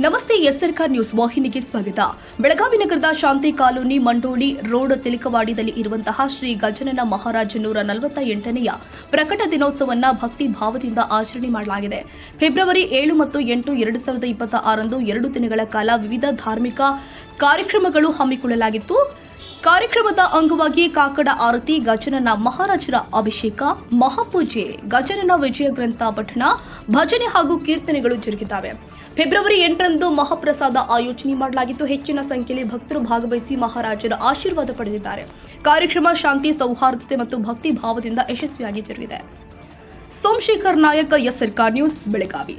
ನಮಸ್ತೆ ಎಸ್ಆರ್ಕಾರ್ ನ್ಯೂಸ್ ವಾಹಿನಿಗೆ ಸ್ವಾಗತ. ಬೆಳಗಾವಿ ನಗರದ ಶಾಂತಿ ಕಾಲೋನಿ ಮಂಡೋಳಿ ರೋಡ್ ತಿಲಕವಾಡಿಯಲ್ಲಿ ಇರುವಂತಹ ಶ್ರೀ ಗಜಾನನ ಮಹಾರಾಜನೂರ 48ನೆಯ ಪ್ರಕಟ ದಿನೋತ್ಸವವನ್ನು ಭಕ್ತಿ ಭಾವದಿಂದ ಆಚರಣೆ ಮಾಡಲಾಗಿದೆ. ಫೆಬ್ರವರಿ 7 ಮತ್ತು 8, 2026 2 ದಿನಗಳ ಕಾಲ ವಿವಿಧ ಧಾರ್ಮಿಕ ಕಾರ್ಯಕ್ರಮಗಳು ಹಮ್ಮಿಕೊಳ್ಳಲಾಗಿತ್ತು. ಕಾರ್ಯಕ್ರಮದ ಅಂಗವಾಗಿ ಕಾಕಡ ಆರತಿ, ಗಜಾನನ ಮಹಾರಾಜರ ಅಭಿಷೇಕ, ಮಹಾಪೂಜೆ, ಗಜಾನನ ವಿಜಯ ಗ್ರಂಥ ಪಠಣ, ಭಜನೆ ಹಾಗೂ ಕೀರ್ತನೆಗಳು ಜರುಗಿದ್ದಾವೆ. ಫೆಬ್ರವರಿ 8ರಂದು ಮಹಾಪ್ರಸಾದ ಆಯೋಜನೆ ಮಾಡಲಾಗಿದ್ದು ಹೆಚ್ಚಿನ ಸಂಖ್ಯೆಯಲ್ಲಿ ಭಕ್ತರು ಭಾಗವಹಿಸಿ ಮಹಾರಾಜರ ಆಶೀರ್ವಾದ ಪಡೆದಿದ್ದಾರೆ. ಕಾರ್ಯಕ್ರಮ ಶಾಂತಿ, ಸೌಹಾರ್ದತೆ ಮತ್ತು ಭಕ್ತಿ ಭಾವದಿಂದ ಯಶಸ್ವಿಯಾಗಿ ಜರುಗಿದೆ. ಸೋಮಶೇಖರ್ ನಾಯಕ್, ಎಸ್ಆರ್ಕಾರ್ ನ್ಯೂಸ್, ಬೆಳಗಾವಿ.